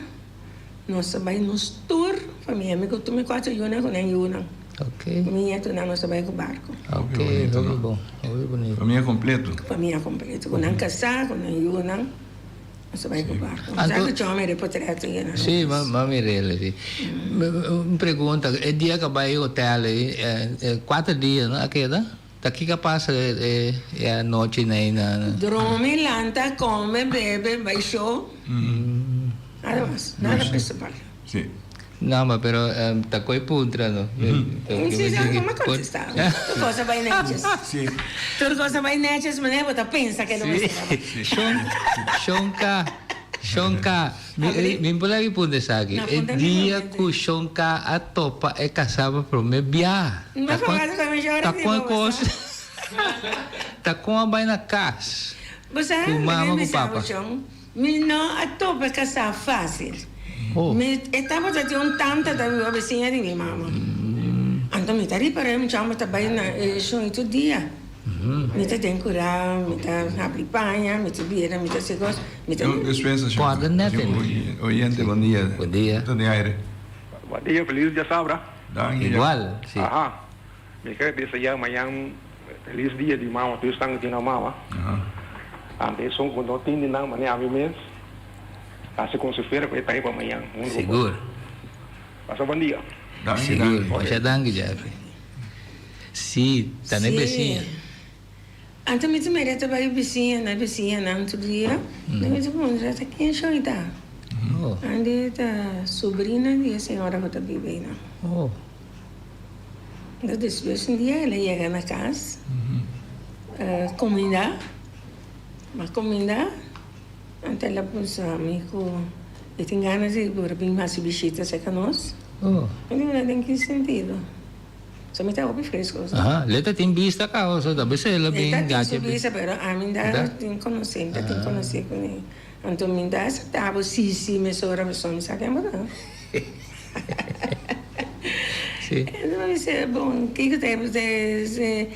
Nós trabalhamos no tour, família, me costumo 4 anos com nem uma. Ok. Família, tu não trabalha com barco. Ok, muito bom, muito bonito. Família completo? Família completa, com nem casar, com nem uma. Nós trabalhamos com barco. Sabe que eu me reportreto aí, Sim, mami rele. Me pergunta, é dia que vai ao hotel, 4 dias, não? Aqui, não? Daqui que passa a noite nem na. Dorme, lanta, come, bebe, vai show. Nada mais, nada principal. Sim. Não, mas pero tá coi puntra, não? Sim, como contestar. Tu cosa vai netes. Sim. Tu cosa vai netes, mas você pensa que não é. Shonka, me pode punta sabe? É dia que Shonka a topa é casava para me biar. Tá com a coisa. Tá com a vai na casa. Você com mama com papa. Não, a topa é casar fácil. Estava tendo tanta da vizinha de minha mama. Então, me está reparando, me chama também na show todo dia. Me está tem curar, me está abrir panha, me está beira, me está seguro. Eu dispenso, senhor. Pode, né, Oyente, bom dia. Bom dia. Tudo em aire. Bom dia, feliz dia, Sabra. Igual, sim. Ajá. Me quero desejar amanhã feliz dia de mama, tu estás aqui na mama. Antes, são quando eu tenho na manhã, a mim mesmo. A segunda-feira vai estar aí para amanhã. Seguro. Passa bom dia. Seguro. Pode dar que já. Sim, tá na vizinha. Então, me também está para a vizinha, na vizinha, não todo dia. Eu disse, bom, já está aqui em show e tá. Ande tá sobrinha de a senhora que está vivendo. Então, depois um dia ela chega na casa, comida, mas comida. Então ela pensa, amigo, eu tenho ganas de vir mais visitas aqui nós. Eu digo, não tem que sentido. Só me está ouvindo fresco. Leta tem vista cá, só da vez ela bem gacha. Tem vista, mas a mim dá tem conhecimento, tem conhecimento com ele. Então me dá essa tábua, sim, me sobra, me só me sabe a moral. Sim. Então eu disse, bom, o que você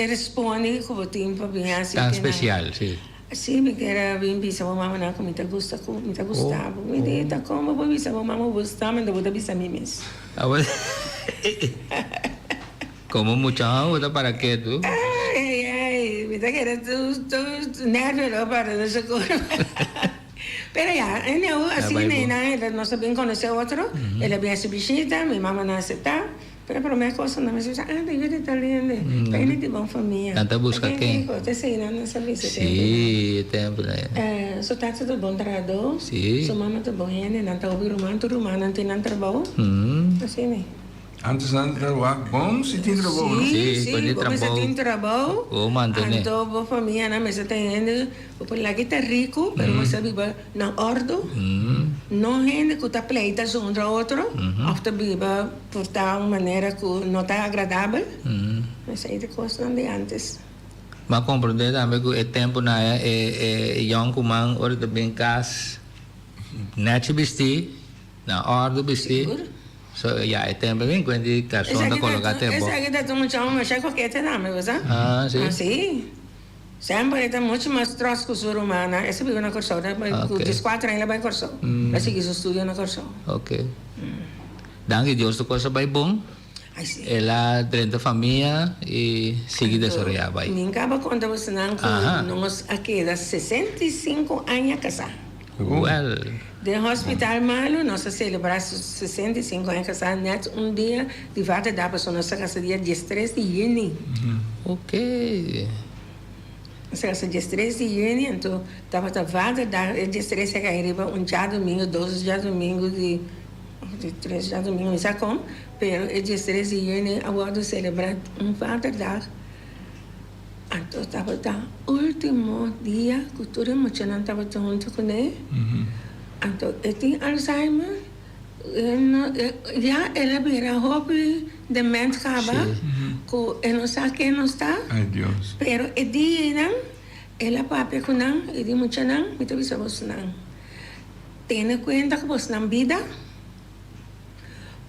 responde com o tempo bem assim? Tão especial, sim. Sim, porque era bem bisa a mamãe não me gostava, me dita como vou bisa a mamãe gostava, mas vou dar bisa a mim mesmo. Como mucho para qué tú? Ay, me da que eres tú nervioso para esa cosa. Pero ya, así, vai él no sabía conocer otro, él había su visita, mi mamá no aceptaba. Pero para mí cosa no me dice, David está lindo, peine de buena familia. Tanta busca quem? Te sei, não sabia se Sì, tempo. so tata do bom trabalho. Sì. So mama do bom hene, não tá ouvindo romano, não tem nada trabalho. Assim, né? Antes não trabalhava bom, se tinha trabalho, não? Sì, quando como se tem trabalho. Oh, mantene. Então, boa família, não, mas você tem hene, por lá que tá rico, pero você vive na ordo. Não hene que tá pleita um do outro, ou tá vive por tal maneira que não tá agradável. Mas aí de coisa não de antes. Mas compreender também que o tempo na young kumang ora também cas net bisti na ordo bisti. So ja, é tempo bem quando a pessoa está colocando tempo. Essa aqui tá muito chão, mas é qualquer tema, mas Ah, sim. Ah, sim. Sempre está muito mais troço que o ser humano. Essa vive na Corsão, né? Com 14 anos vai Corsão. Mas seguir o estudo na Corsão. Ok. Danke Deus, tu coisa vai bom. Ai, sim. Ela dentro da família e seguir desarrollar vai. Me acaba quando você não nós aqui das 65 anos casar. Well, De hospital malo, nós celebramos 65 anos casar, net dia de vada da pessoa nossa casa dia 13 de junho. ok. Nossa casa dia 13 de junho, então estava a vada da dia 13 que arriba dia domingo, 12 dia domingo de 13 dia domingo, não sei como, pero dia 13 de junho agora celebrar vada da. Então estava o último dia que todo mundo estava junto com ele. Então, ele tinha Alzheimer, já ela vira hobby de mente acaba, que ele não sabe quem não está. Ai, Deus. Pero ele diz, ela papai com não, ele diz muito não, me avisa você não. Tenha conta que você não vida,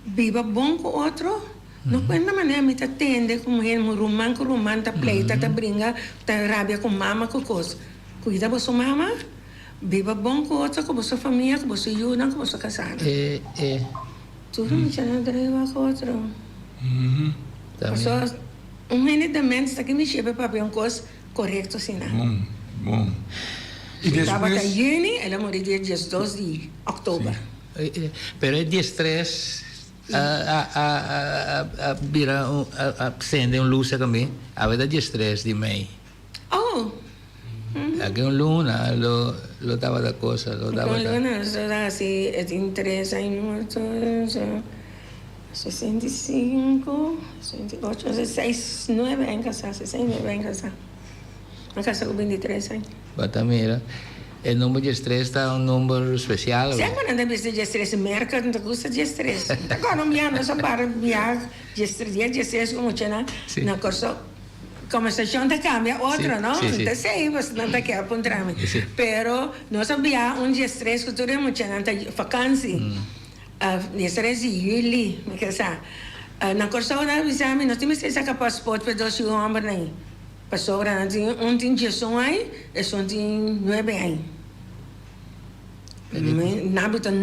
viva bom com outro. Não conta maneira me atende como ele romano com romano, tá pleita, tá brinca, tá rabia com mama com coisa. Cuida você mama. Viva bom com outro, com sua família, com sua ajuda, com sua casada. Tudo me chama de levar com outro. Pessoas, menino está aqui me chama para ver uma coisa correta, assim, não. Bom. E Estava depois... em Juni, ela morreu dia 12 de outubro. Pero é dia 3 vira acende luz também. A verdade dia 3 de maio. Oh! Aqui luna lo dava da cosa, lo dava da. Luna, será assim, é de interesse em muito, 65, 68, 69 em casa, 69 em casa. Na casa com 23 anos. Batamira. O número de stress está número especial. Sempre não deve ser de estresse, merca não custa de estresse. Agora não viaja só para viajar de estresse como tinha na Corso. Conversação da cambia, outra, não? Não sei, você não está aqui a apontar-me. Pero nós sabíamos de estresse que tudo é muito na vacância. De estresse de julho, que sabe? Na Corso nós avisamos, nós temos que sacar passaporte para 2 homens aí. Passou para nós tem 10 anos, e só tem 9 anos.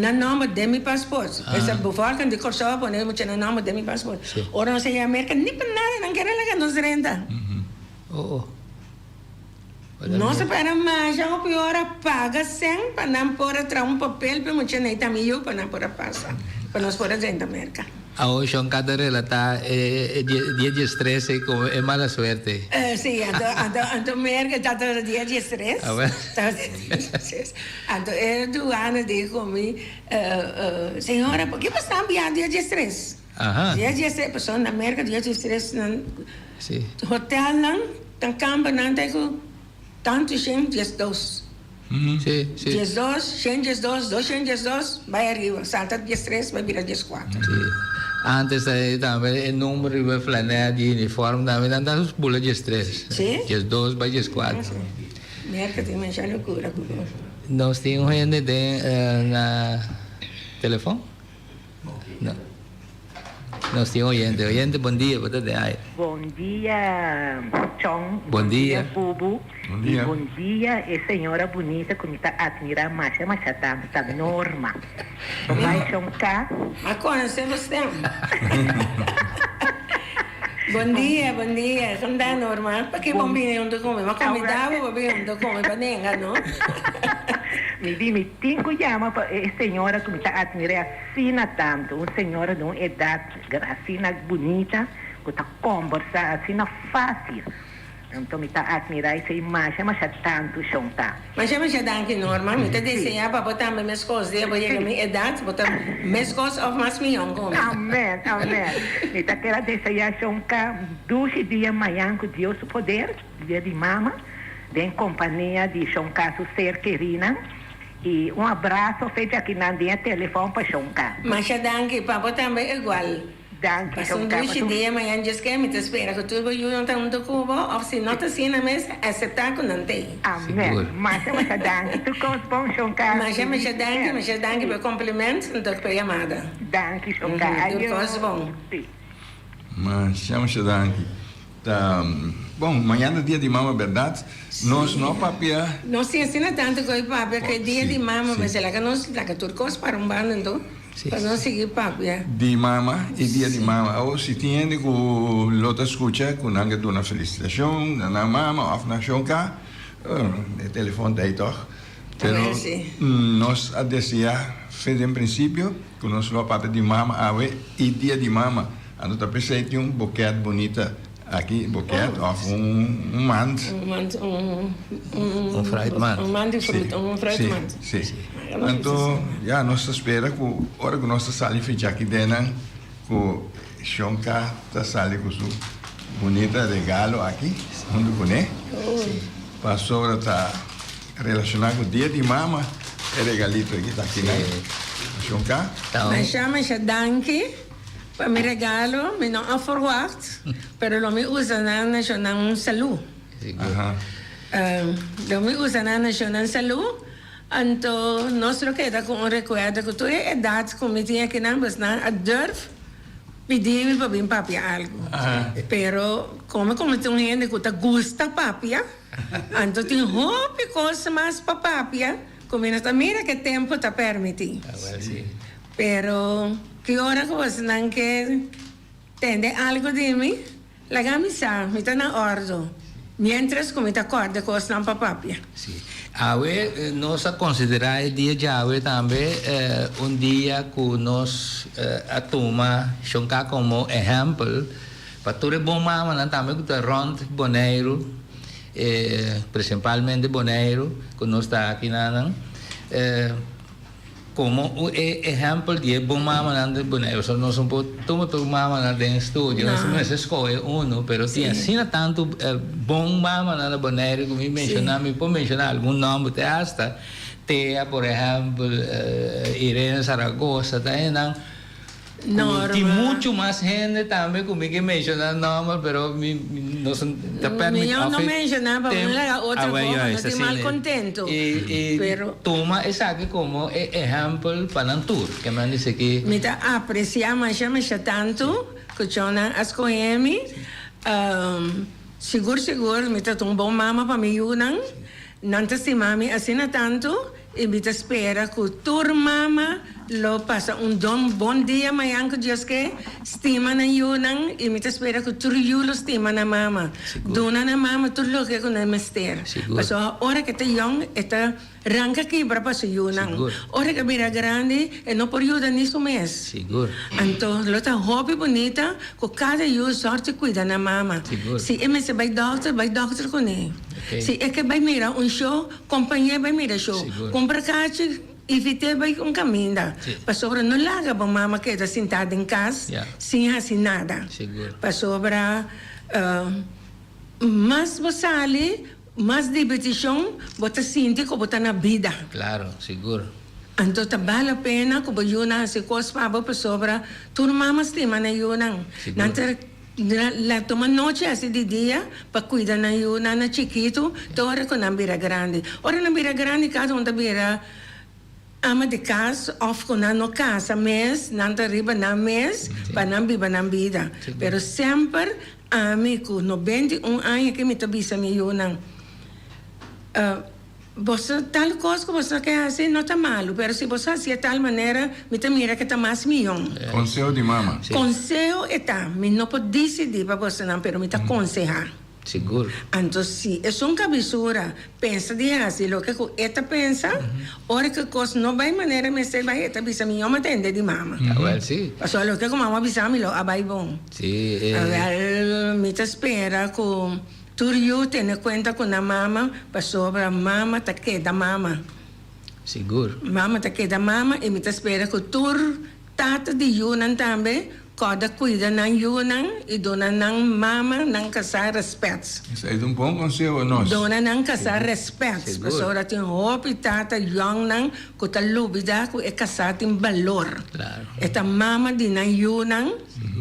Na nome de meu passaporte. Essa bevolking de Kosovo, quando eu tinha nome de meu passaporte. Ora, não sei, a América, nem para nada, não quero lá que nos renda. Nossa, para mais, já o pior paga 100 para não pôr atrás papel para muito nem também para não pôr passar. Para nós pôr a gente da América. Hoje um cada relata dia de estresse é mala suerte. Sim, então América está todo dia de estresse. Então do ano de comigo, senhora, por que você está enviando dia de estresse? Dia de estresse, pessoal na América dia de estresse, hotel não, tem campo não tem tanto gente dia 2. Sim. Dia 2, gente dia 2, 2 gente dia 2, vai arriba, salta dia 3, vai virar dia 4. Antes também o número de flanela de uniforme também não os pula de estresse. Dia 2 vai dia 4. América tem uma loucura. Nós temos gente na telefone? Não. Nós temos oyente, bom dia, Bom dia, Chong. Bom dia, Bubu. Bom dia. Bom dia, senhora bonita que me está admirando mais, está norma. Vai Chongka. Agora, você Bom dia, não dá normal. Para que bom vir onde comer? Mas convidava para vir onde comer, para ninguém, não? Mi di mi tingo chiama signora che mi sta admirando assina tanto, una signora di un'età assina bonita, che sta conversando assina facile. Então me está admirando essa imagem, mas já tanto chonta. Mas já danke Norma, me tá desenhar para botar minhas coisas, eu vou chegar minha idade, botar minhas coisas ou mais milhão como. Amém, amém. Me tá querendo desenhar chonta 12 dias amanhã com Deus o poder, dia de mama, em companhia de chonta su ser querida. E abraço feito aqui na minha telefone para chonta. Mas já danke, papo também igual. Danke, Passou 2 dias amanhã, diz que me espera que tu vai juntar Cuba, ou se não está assim na mesa, aceitar que não tem. Amém. Mas já danke, tu comes bom chonta. Mas já danke para cumprimento, então para chamada. Danke, chonta. Tu comes bom. Mas chama-se Danke. Tá, bom, amanhã é dia de mama, verdade? Nós não papia. Não se ensina tanto com o papo, que é dia de mama, mas é lá que nós, lá que tu comes para bando, então. Para não seguir papo, já. De mama e dia de mama. Ou se tem que o Lota escuta, com a do na felicitação, na mama, ou na chonca, o telefone daí toch. Pero nós a desejar, fez em princípio, que nós vamos papel de mama, e dia de mama. A nós precisamos de buquê bonita aqui, buquê, ou mand. Fruitmand. Mand de fruta, fruitmand. Sim. Então, já nós espera que a hora que nós saímos ficar aqui dentro, que o Shonka está saindo com seu bonito regalo aqui, onde boné. Passou a relacionar com o dia de mama, é regalito aqui, está aqui, né? Shonka. Mas chama-se Danke. Para me regalo, me não aforwacht, pero lo me usa na nacional saúde. Lo me usa na nacional saúde. Então, nós queda com um recuerdo que toda a idade que me tinha que não, mas não a durf pedir para vir papia algo. Pero como tem gente que gosta papia, então tem roupa coisa mais para papia, como não mira que tempo está permitido. Pero que hora que você não quer entender algo de mim, la camisa me está na ordem. Mientras que me está acorda com os não papapia. Sim. Awe nós a considerar o dia de awe também dia que nós a toma chonca como exemplo para todo bom mama também que está rond Bonaire, principalmente Bonaire, que nós está aqui na como o exemplo de bom mama na Bonaire, só nós não podemos mama na dentro estúdio, nós não escolhe mas tem assim tanto bom mama na Bonaire que me mencionar, me pode mencionar algum nome até hasta Tea, por exemplo, Irene Zaragoza, tá aí Norma. Tem muito mais gente também comigo que menciona nome, pero não são tá permitido. Não mencionava, mas era outra coisa, não tem mal contento. Pero toma essa aqui como exemplo para o tour, que me diz que me tá apreciar, mas chama tanto que chama as coemi, seguro, me tá um bom mama para me unam, não te se mami assim tanto, e me tá espera que tour mama lo passa bom dia amanhã que Deus que estima na yunang e me espera que tu yulo estima na mama dona na mama tu lo que com a mister mas a hora que te young está ranca aqui para passar yunang hora que vira grande e não por ajuda nisso mês seguro então lo tá hobby bonita que cada yu sorte cuida na mama se se vai doctor com ele se é que vai mirar show companhia vai mirar show compra caixa e vite vai caminho. Para sobre não larga para mama que está sentada em casa, sem fazer nada. Para sobre mais você ali, mais divertição, você sente que você está na vida. Claro, seguro. Então, vale a pena que você não se cospa para sobre tudo mama estima na yunang. La toma noche assim de dia para cuidar na yunang na chiquito, toda com a bira grande. Ora na bira grande cada um da bira ama de casa, of com no casa, mês, não arriba na mês, para não viver na vida. Pero sempre, amigo, no 21 anos que me tabisa me yunang. Você tal coisa que você quer fazer não está malo, pero se você faz de tal maneira, me mira que está mais milhão. Conselho de mama. Conselho está, me não pode decidir para você não, pero me está aconselhar. Seguro. Então, se é uma cabeçura, pensa de assim, o que esta pensa, hora que coisa não vai maneira, mas você vai, esta bisa minha mãe atende de mama. Ah, well, sim. Passou o que mama bisa mi lo, abai bom. Sim. Me te espera com tu tem conta com a mama, passou para mama, tá que da mama. Seguro. Mama tá que da mama, e me te espera com tu tata de Yunan também, cada cuida ng Yunan, e dona ng mama, ng kasar respeto. Isso é um bom conselho a nós. Dona ng kasar respeto. Seguro. Pasora tin hopi tata young nang ko talubida ko e kasar tin valor. Claro. Esta mama di ng Yunan,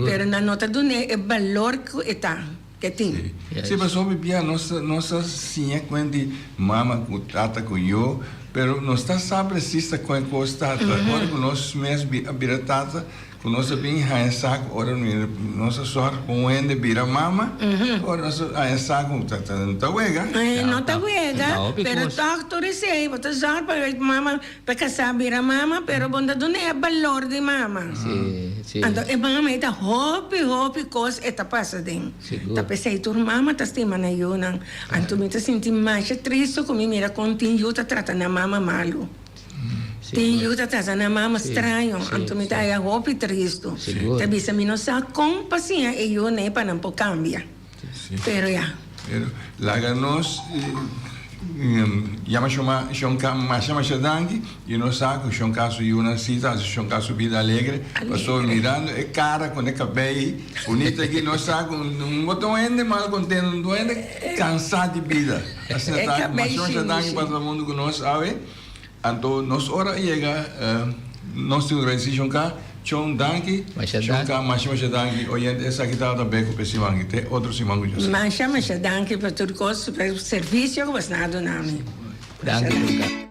pero na nota dun e valor ko ita. Que tem. Yes. Se passou bebia nossa sim quando mama com tata com eu, pero não está sempre assista com tata. Ora com nós mesmo bira tata, com nossa bem há saco, ora nossa sorte com ende bira mama, ora nossa há saco tata não tá wega. Não tá wega, pero doctor sei, bota já para mama, para casar bira mama, pero bonda dun e valor de mama. Sim, sim. Então, e mama ita hopi cos eta passa den. Seguro. Ta pensei tur mama ta stima na yunan. Anto me ta senti mais triste como mira continue ta trata na mama malo. Tinha ta trata na mama estranho. Anto me ta é hopi triste. Seguro. Ta bisa mino sa compasia e eu ne pa não po cambia. Pero ya. Pero laga nós Yama Shonka Mashama Shadangi, e no saco, Shonka Suyuna Sita, Shonka Subida Alegre, passou mirando, é cara, quando é cabelo, bonita aqui no saco, botão ende mal contente, um doente, cansado de vida. Assim, tá, Mashama Shadangi para todo mundo que nós sabe, então, nós hora chega, nós temos que Shonka, Chon Danki, Shonka Mashama Shadangi, oyente, essa aqui tá bem com o Simangi, tem outro Simangi. Mashama Shadangi para tudo coisa, para serviço, eu gosto nada do nome. Danke, Luca.